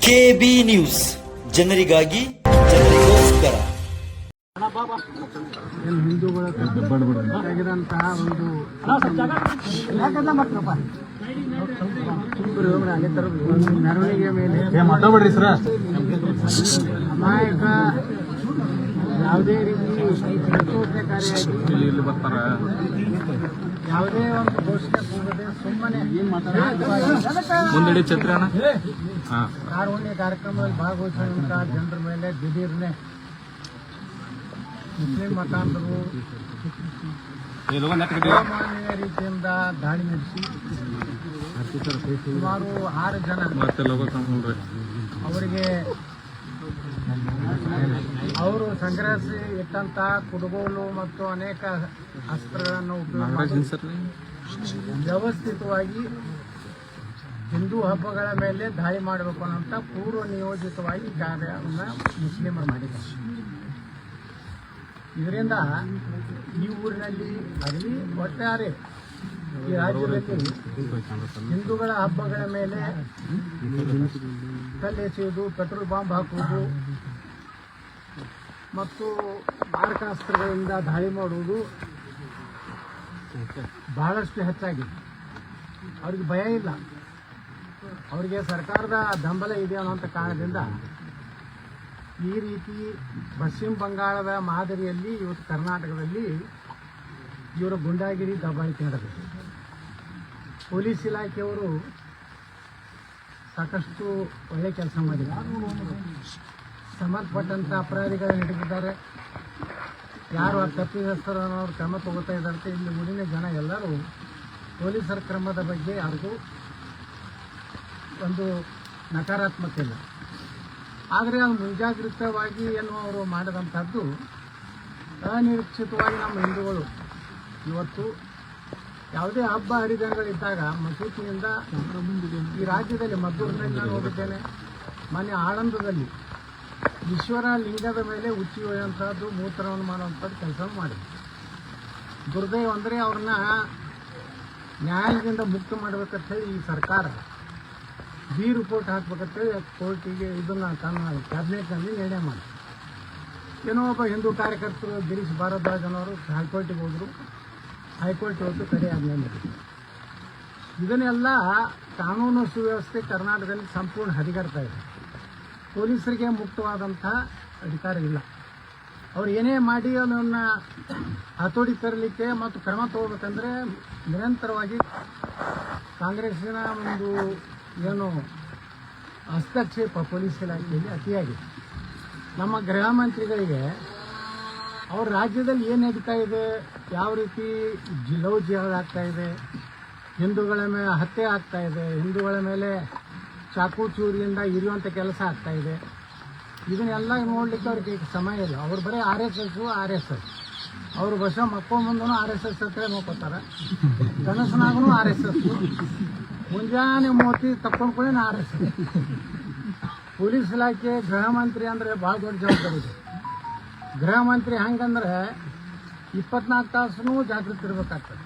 KB news ಜನರಿಗಾಗಿ ಜನರಿಗೋಸ್ಕರ. ಹಿಂದೂಗಳ ತೆಗೆದಂತಹ ಒಂದು ಮೆರವಣಿಗೆ ಮೇಲೆ ಅಮಾಯಕ ಯಾವುದೇ ರೀತಿ ಪ್ರಚೋದನೆಕಾರಿಯಾಗಿ ಯಾವುದೇ ಒಂದು ಘೋಷಣೆ ಕೂಗದೆ ಸುಮ್ಮನೆ ಮುಂದಡಿ ಚಿತ್ರಣ ಕಾರುಣ್ಯ ಕಾರ್ಯಕ್ರಮದಲ್ಲಿ ಭಾಗವಹಿಸುವಂತಹ ಜನರ ಮೇಲೆ ದಿಢೀರ್ನೆ ಮುಸ್ಲಿಂ ಮತಾಂಧರು ಸಾಮಾನ್ಯ ರೀತಿಯಿಂದ ದಾಳಿ ನಡೆಸಿ ಸುಮಾರು 6 ಜನ ಅವರಿಗೆ ಅವರು ಸಂಗ್ರಹಿಸಿ ಇಟ್ಟಂತಹ ಕುಡುಗೋಲು ಮತ್ತು ಅನೇಕ ಅಸ್ತ್ರಗಳನ್ನು ಉಪಯೋಗ ವ್ಯವಸ್ಥಿತವಾಗಿ ಹಿಂದೂ ಹಬ್ಬಗಳ ಮೇಲೆ ದಾಳಿ ಮಾಡಬೇಕು ಅನ್ನೋಂಥ ಪೂರ್ವ ನಿಯೋಜಿತವಾಗಿ ಕಾರ್ಯವನ್ನು ಮುಸ್ಲಿಮರು ಮಾಡಿದ್ದಾರೆ. ಇದರಿಂದ ಈ ಊರಿನಲ್ಲಿ ಆಗಲಿ ಒಟ್ಟಾರೆ ಈ ರಾಜ್ಯದಲ್ಲಿ ಹಿಂದೂಗಳ ಹಬ್ಬಗಳ ಮೇಲೆ ಕಲ್ಲೆಸೆಯುವುದು, ಪೆಟ್ರೋಲ್ ಬಾಂಬ್ ಹಾಕುವುದು ಮತ್ತು ಮಾರಕಾಸ್ತ್ರಗಳಿಂದ ದಾಳಿ ಮಾಡುವುದು ಬಹಳಷ್ಟು ಹೆಚ್ಚಾಗಿದೆ. ಅವ್ರಿಗೆ ಭಯ ಇಲ್ಲ, ಅವರಿಗೆ ಸರ್ಕಾರದ ಬೆಂಬಲ ಇದೆ ಅನ್ನೋಂಥ ಕಾರಣದಿಂದ ಈ ರೀತಿ ಪಶ್ಚಿಮ ಬಂಗಾಳದ ಮಾದರಿಯಲ್ಲಿ ಇವತ್ತು ಕರ್ನಾಟಕದಲ್ಲಿ ಇವರ ಗುಂಡಾಗಿರಿ ದಬ್ಬಾಳಿಕೆ ನಡೆದಿದೆ. ಪೊಲೀಸ್ ಇಲಾಖೆಯವರು ಸಾಕಷ್ಟು ಒಳ್ಳೆ ಕೆಲಸ ಮಾಡಿದ್ದಾರೆ. ಸಂಬಂಧಪಟ್ಟಂಥ ಅಪರಾಧಿಗಳನ್ನು ಹಿಡಿದಿದ್ದಾರೆ. ಯಾರು ಆ ತಪ್ಪಿತಸ್ಥರನ್ನವರು ಕ್ರಮ ತಗೋತಾ ಇದ್ದಾರೆ. ಇಲ್ಲಿ ಊರಿನ ಜನ ಎಲ್ಲರೂ ಪೊಲೀಸರ ಕ್ರಮದ ಬಗ್ಗೆ ಯಾರಿಗೂ ಒಂದು ನಕಾರಾತ್ಮಕ ಇಲ್ಲ. ಆದರೆ ಅದು ಮುಂಜಾಗ್ರತವಾಗಿ ಏನು ಅವರು ಮಾಡಿದಂಥದ್ದು ಅನಿರೀಕ್ಷಿತವಾಗಿ ನಮ್ಮ ಹಿಂದೂಗಳು ಇವತ್ತು ಯಾವುದೇ ಹಬ್ಬ ಹರಿದಿನಗಳಿದ್ದಾಗ ಮಸೂತಿನಿಂದ ಈ ರಾಜ್ಯದಲ್ಲಿ ಮದ್ದೂರಿನಲ್ಲಿ ನಾನು ಹೋಗಿದ್ದೇನೆ. ಮೊನ್ನೆ ಆಳಂದದಲ್ಲಿ ಈಶ್ವರ ಲಿಂಗದ ಮೇಲೆ ಉಚ್ಚಿ ಒಯ್ಯುವಂಥದ್ದು, ಮೂತ್ರವನ್ನು ಮಾಡುವಂಥದ್ದು ಕೆಲಸ ಮಾಡಿದೆ. ದುರ್ದೈವ ಅಂದರೆ ಅವ್ರನ್ನ ನ್ಯಾಯಾಲಯದಿಂದ ಮುಕ್ತ ಮಾಡಬೇಕಂತ ಹೇಳಿ ಈ ಸರ್ಕಾರ ರಿಪೋರ್ಟ್ ಹಾಕ್ಬೇಕಂತೇಳಿ ಕೋರ್ಟಿಗೆ ಇದನ್ನು ತನ್ನ ಕ್ಯಾಬಿನೆಟ್ನಲ್ಲಿ ನಿರ್ಣಯ ಮಾಡಿ, ಏನೋ ಒಬ್ಬ ಹಿಂದೂ ಕಾರ್ಯಕರ್ತರು ಗಿರೀಶ್ ಭಾರದ್ವಾಜ್ ಅನ್ನೋರು ಹೈಕೋರ್ಟಿಗೆ ಹೋದರು. ಹೈಕೋರ್ಟ್ ಹೋಗಿ ಕಡೆ ಆಜ್ಞೆ. ಇದನ್ನೆಲ್ಲ ಕಾನೂನು ಸುವ್ಯವಸ್ಥೆ ಕರ್ನಾಟಕದಲ್ಲಿ ಸಂಪೂರ್ಣ ಹದಿಗೆಡ್ತಾ ಇದೆ. ಪೊಲೀಸರಿಗೆ ಮುಕ್ತವಾದಂಥ ಅಧಿಕಾರ ಇಲ್ಲ. ಅವ್ರು ಏನೇ ಮಾಡಿ ಅದನ್ನು ಹತೋಟಿ ತರಲಿಕ್ಕೆ ಮತ್ತು ಕ್ರಮ ತಗೋಬೇಕಂದ್ರೆ ನಿರಂತರವಾಗಿ ಕಾಂಗ್ರೆಸ್ಸಿನ ಒಂದು ಏನು ಹಸ್ತಕ್ಷೇಪ ಪೊಲೀಸ್ ಇಲಾಖೆಯಲ್ಲಿ ಅತಿಯಾಗಿದೆ. ನಮ್ಮ ಗೃಹ ಮಂತ್ರಿಗಳಿಗೆ ಅವ್ರ ರಾಜ್ಯದಲ್ಲಿ ಏನು ನಡೀತಾ ಇದೆ, ಯಾವ ರೀತಿ ಲವ್ ಜಿಹಾದ್ ಆಗ್ತಾ ಇದೆ, ಹಿಂದೂಗಳ ಮೇಲೆ ಹತ್ಯೆ ಆಗ್ತಾ ಇದೆ, ಹಿಂದೂಗಳ ಮೇಲೆ ಚಾಕು ಚೂರಿಯಿಂದ ಇರುವಂಥ ಕೆಲಸ ಆಗ್ತಾ ಇದೆ, ಇದನ್ನೆಲ್ಲ ನೋಡಲಿಕ್ಕೆ ಅವ್ರಿಗೆ ಸಮಯ ಇಲ್ಲ. ಅವ್ರು ಬರೀ RSS ಅವರು ಬಸ ಮಕ್ಕೊಂಬಂದೂ RSS ಹತ್ರ ನೋಡ್ಕೋತಾರೆ. ಕನಸನಾಗೂ RSS, ಮುಂಜಾನೆ ಮೋತಿ ತಕ್ಕೊಂಡ್ಕೊಳ್ಳಿ RSS. ಪೊಲೀಸ್ ಇಲಾಖೆ ಗೃಹ ಮಂತ್ರಿ ಅಂದರೆ ಭಾಳ ದೊಡ್ಡ ಜವಾಬ್ದಾರಿ ಇದೆ. ಗೃಹ ಮಂತ್ರಿ ಹಂಗಂದ್ರೆ 24 ತಾಸೂ ಜಾಗೃತಿ ಇರಬೇಕಾಗ್ತದೆ.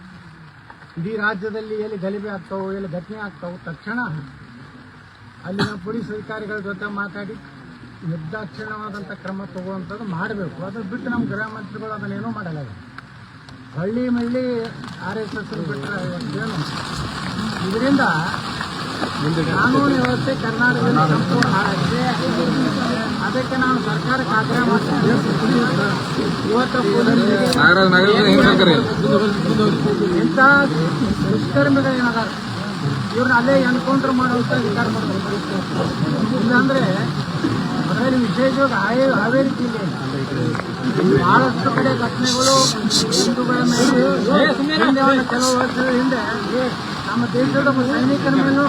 ಇಡೀ ರಾಜ್ಯದಲ್ಲಿ ಎಲ್ಲಿ ಗಲಭೆ ಆಗ್ತಾವೆ, ಎಲ್ಲಿ ಘಟನೆ ಆಗ್ತಾವೆ, ತಕ್ಷಣ ಅಲ್ಲಿನ ಪೊಲೀಸ್ ಅಧಿಕಾರಿಗಳ ಜೊತೆ ಮಾತಾಡಿ ನಿರ್ದಾಕ್ಷಿಣ್ಯವಾದಂಥ ಕ್ರಮ ತಗುವಂಥದ್ದು ಮಾಡಬೇಕು. ಅದನ್ನು ಬಿಟ್ಟು ನಮ್ಮ ಗೃಹ ಮಂತ್ರಿಗಳು ಅದನ್ನೇನೂ ಮಾಡಲ್ಲ. ಹಳ್ಳಿ ಮಳ್ಳಿ RSS ಬಿಟ್ಟರೆ ಏನು, ಇದರಿಂದ ಕಾನೂನು ವ್ಯವಸ್ಥೆ ಕರ್ನಾಟಕದಲ್ಲಿ ಸಂಪೂರ್ಣ ಹಾಳಾಗಿದೆ. ಅದಕ್ಕೆ ನಾನು ಸರ್ಕಾರಕ್ಕೆ ಆಗ್ರಹ ಮಾಡ್ತೀನಿ, ಇವತ್ತು ಇಂಥ ದುಷ್ಕರ್ಮಿಗಳೇನಾದಾರ ಇವ್ರನ್ನ ಅಲ್ಲೇ ಎನ್ಕೌಂಟರ್ ಮಾಡುವಂಥ ವಿಚಾರ ಮಾಡಬೇಕು. ಇಲ್ಲಾಂದರೆ ಅದರಲ್ಲಿ ವಿಶೇಷವಾಗಿ ಹಾವೇರಿ ಜಿಲ್ಲೆಯಲ್ಲಿ ಬಹಳಷ್ಟು ಕಡೆ ಘಟನೆಗಳು ಹಿಂದೂಗಳ ಮೇಲೆ ಕೆಲವು ವರ್ಷದ ಹಿಂದೆ ನಮ್ಮ ದೇಶದ ಸೈನಿಕರ ಮೇಲೂ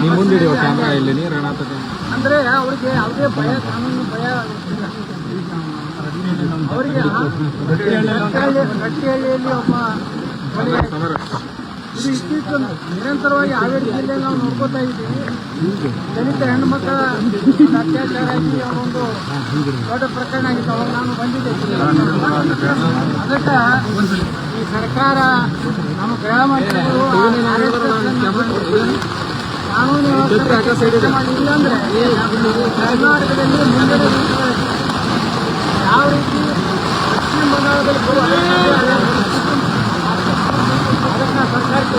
ಅಂದರೆ ಅವರಿಗೆ ಯಾವುದೇ ಭಯ, ಕಾನೂನು ಭಯ ಇಲ್ಲ. ಅವರಿಗೆ ಗಟ್ಟಿಹಳ್ಳಿಯಲ್ಲಿ ಒಬ್ಬ ಇದು ಇತ್ತೀಚೆಗೆ ನಿರಂತರವಾಗಿ ಹಾವೇರಿ ಜಿಲ್ಲೆಯಲ್ಲಿ ನಾವು ನೋಡ್ಕೋತಾ ಇದ್ದೀವಿ. ದಲಿತ ಹೆಣ್ಣುಮಕ್ಕಳ ಅತ್ಯಾಚಾರ ಆಗಿ ಅವರೊಂದು ದೊಡ್ಡ ಪ್ರಕರಣ ಆಗಿತ್ತು. ಅವಾಗ ನಾನು ಬಂದಿದ್ದೆ. ಅದಕ್ಕೆ ಈ ಸರ್ಕಾರ ನಮ್ಮ ಗೃಹ ಮಂತ್ರಿಗಳು ಕಾನೂನು ವ್ಯವಸ್ಥೆ ಮಾಡಿಲ್ಲ ಅಂದ್ರೆ ಕರ್ನಾಟಕದಲ್ಲಿ ಮುಂದೆ ಯಾವ ರೀತಿ ಪಶ್ಚಿಮ ಬಂಗಾಳದಲ್ಲಿ ಅದನ್ನ ಸರ್ಕಾರಕ್ಕೆ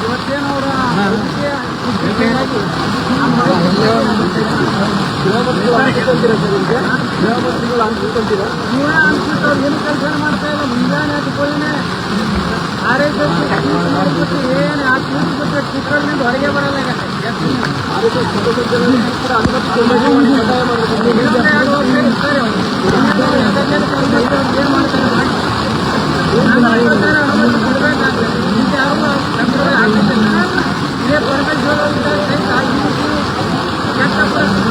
ಇವತ್ತೇನು ಅವರ ಏನು ಕೆಲಸ ಮಾಡ್ತಾ ಇಲ್ಲ. ಮುಂಜಾನೆ ಹಚ್ಕೊಳ್ಳಿನೇ ಆರೋಗ್ಯ ಏನು ಆ ತೀರ್ಪು ಬಿಟ್ಟರೆ ಚಿತ್ರದಿಂದ ಹೊರಗೆ ಬರಲ್ಲ. ಏನು ಮಾಡ್ತಾರೆ ಇದೇ ಪರಮೇಶ್ವರ ಕೆಟ್ಟ ಪರಿಸ್ಥಿತಿ